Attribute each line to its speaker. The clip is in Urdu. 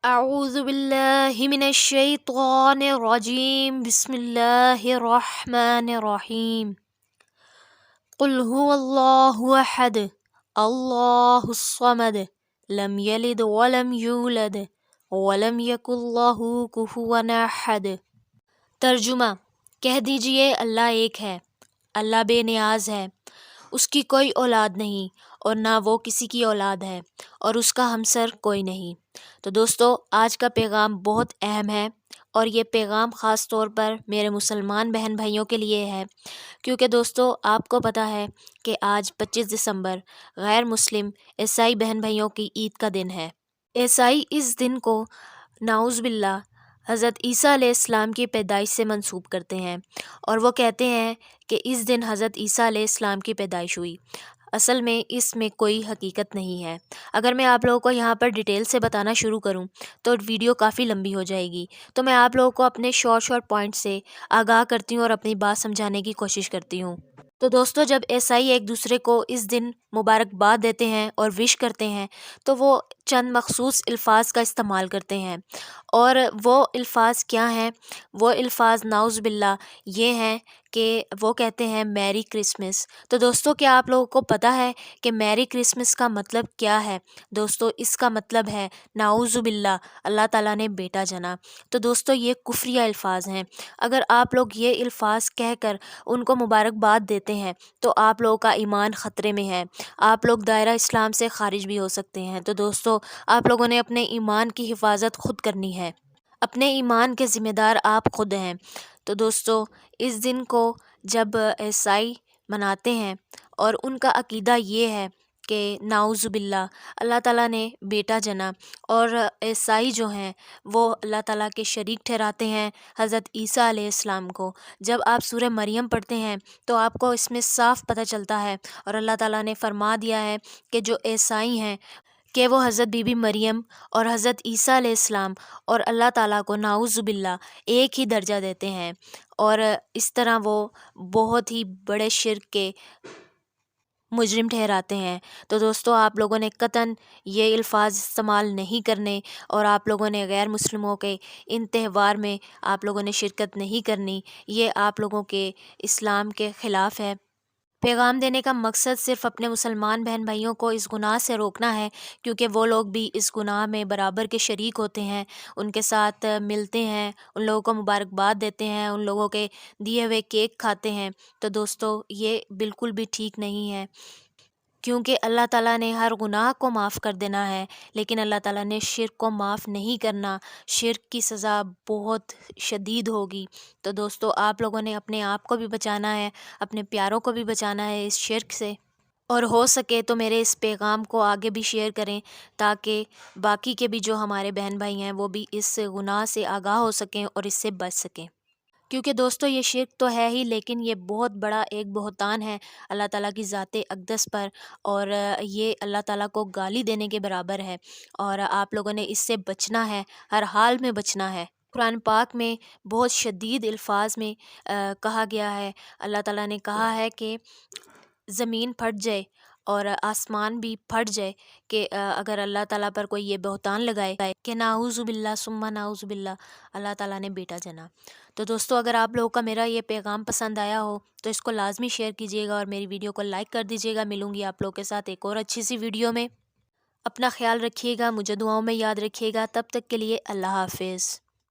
Speaker 1: اعوذ باللہ من الشیطان الرجیم بسم اللہ الرحمن الرحیم قل هو اللہ احد اللہ الصمد لم یلد ولم یولد ولم یکن لہ کفوا احد۔ ترجمہ: کہہ دیجئے اللہ ایک ہے، اللہ بے نیاز ہے، اس کی کوئی اولاد نہیں اور نہ وہ کسی کی اولاد ہے اور اس کا ہمسر کوئی نہیں۔ تو دوستو، آج کا پیغام بہت اہم ہے اور یہ پیغام خاص طور پر میرے مسلمان بہن بھائیوں کے لیے ہے، کیونکہ دوستو آپ کو پتہ ہے کہ آج 25 دسمبر غیر مسلم عیسائی بہن بھائیوں کی عید کا دن ہے۔ عیسائی اس دن کو نعوذ باللہ حضرت عیسیٰ علیہ السلام کی پیدائش سے منسوب کرتے ہیں، اور وہ کہتے ہیں کہ اس دن حضرت عیسیٰ علیہ السلام کی پیدائش ہوئی۔ اصل میں اس میں کوئی حقیقت نہیں ہے۔ اگر میں آپ لوگوں کو یہاں پر ڈیٹیل سے بتانا شروع کروں تو ویڈیو کافی لمبی ہو جائے گی، تو میں آپ لوگوں کو اپنے شارٹ پوائنٹ سے آگاہ کرتی ہوں اور اپنی بات سمجھانے کی کوشش کرتی ہوں۔ تو دوستو، جب عیسائی ایک دوسرے کو اس دن مبارکباد دیتے ہیں اور وش کرتے ہیں تو وہ چند مخصوص الفاظ کا استعمال کرتے ہیں، اور وہ الفاظ کیا ہیں؟ وہ الفاظ نعوذ باللہ یہ ہیں کہ وہ کہتے ہیں میری کرسمس۔ تو دوستو، کیا آپ لوگوں کو پتہ ہے کہ میری کرسمس کا مطلب کیا ہے؟ دوستو، اس کا مطلب ہے نعوذ باللہ اللہ تعالیٰ نے بیٹا جنا۔ تو دوستو، یہ کفریہ الفاظ ہیں۔ اگر آپ لوگ یہ الفاظ کہہ کر ان کو مبارکباد دیتے ہیں تو آپ لوگوں کا ایمان خطرے میں ہے، آپ لوگ دائرہ اسلام سے خارج بھی ہو سکتے ہیں۔ تو دوستو، آپ لوگوں نے اپنے ایمان کی حفاظت خود کرنی ہے، اپنے ایمان کے ذمہ دار آپ خود ہیں۔ تو دوستو، اس دن کو جب عیسائی مناتے ہیں اور ان کا عقیدہ یہ ہے کہ نعوذ باللہ اللہ تعالیٰ نے بیٹا جنا، اور عیسائی جو ہیں وہ اللہ تعالیٰ کے شریک ٹھہراتے ہیں حضرت عیسیٰ علیہ السلام کو۔ جب آپ سورہ مریم پڑھتے ہیں تو آپ کو اس میں صاف پتہ چلتا ہے، اور اللہ تعالیٰ نے فرما دیا ہے کہ جو عیسائی ہیں کہ وہ حضرت بی بی مریم اور حضرت عیسیٰ علیہ السلام اور اللہ تعالیٰ کو نعوذ باللہ ایک ہی درجہ دیتے ہیں، اور اس طرح وہ بہت ہی بڑے شرک کے مجرم ٹھہراتے ہیں۔ تو دوستو، آپ لوگوں نے قطعاً یہ الفاظ استعمال نہیں کرنے، اور آپ لوگوں نے غیر مسلموں کے ان تہوار میں آپ لوگوں نے شرکت نہیں کرنی، یہ آپ لوگوں کے اسلام کے خلاف ہے۔ پیغام دینے کا مقصد صرف اپنے مسلمان بہن بھائیوں کو اس گناہ سے روکنا ہے، کیونکہ وہ لوگ بھی اس گناہ میں برابر کے شریک ہوتے ہیں، ان کے ساتھ ملتے ہیں، ان لوگوں کو مبارکباد دیتے ہیں، ان لوگوں کے دیے ہوئے کیک کھاتے ہیں۔ تو دوستو، یہ بالکل بھی ٹھیک نہیں ہے، کیونکہ اللہ تعالیٰ نے ہر گناہ کو معاف کر دینا ہے، لیکن اللہ تعالیٰ نے شرک کو معاف نہیں کرنا۔ شرک کی سزا بہت شدید ہوگی۔ تو دوستو، آپ لوگوں نے اپنے آپ کو بھی بچانا ہے، اپنے پیاروں کو بھی بچانا ہے اس شرک سے، اور ہو سکے تو میرے اس پیغام کو آگے بھی شیئر کریں تاکہ باقی کے بھی جو ہمارے بہن بھائی ہیں وہ بھی اس گناہ سے آگاہ ہو سکیں اور اس سے بچ سکیں، کیونکہ دوستو یہ شرک تو ہے ہی، لیکن یہ بہت بڑا ایک بہتان ہے اللہ تعالیٰ کی ذات اقدس پر، اور یہ اللہ تعالیٰ کو گالی دینے کے برابر ہے، اور آپ لوگوں نے اس سے بچنا ہے، ہر حال میں بچنا ہے۔ قرآن پاک میں بہت شدید الفاظ میں کہا گیا ہے، اللہ تعالیٰ نے کہا ہے کہ زمین پھٹ جائے اور آسمان بھی پھٹ جائے کہ اگر اللہ تعالیٰ پر کوئی یہ بہتان لگائے کہ نعوذ باللہ ثم نعوذ باللہ اللہ تعالیٰ نے بیٹا جنا۔ تو دوستو، اگر آپ لوگوں کا میرا یہ پیغام پسند آیا ہو تو اس کو لازمی شیئر کیجیے گا اور میری ویڈیو کو لائک کر دیجیے گا۔ ملوں گی آپ لوگوں کے ساتھ ایک اور اچھی سی ویڈیو میں۔ اپنا خیال رکھیے گا، مجھے دعاؤں میں یاد رکھیے گا۔ تب تک کے لیے اللہ حافظ۔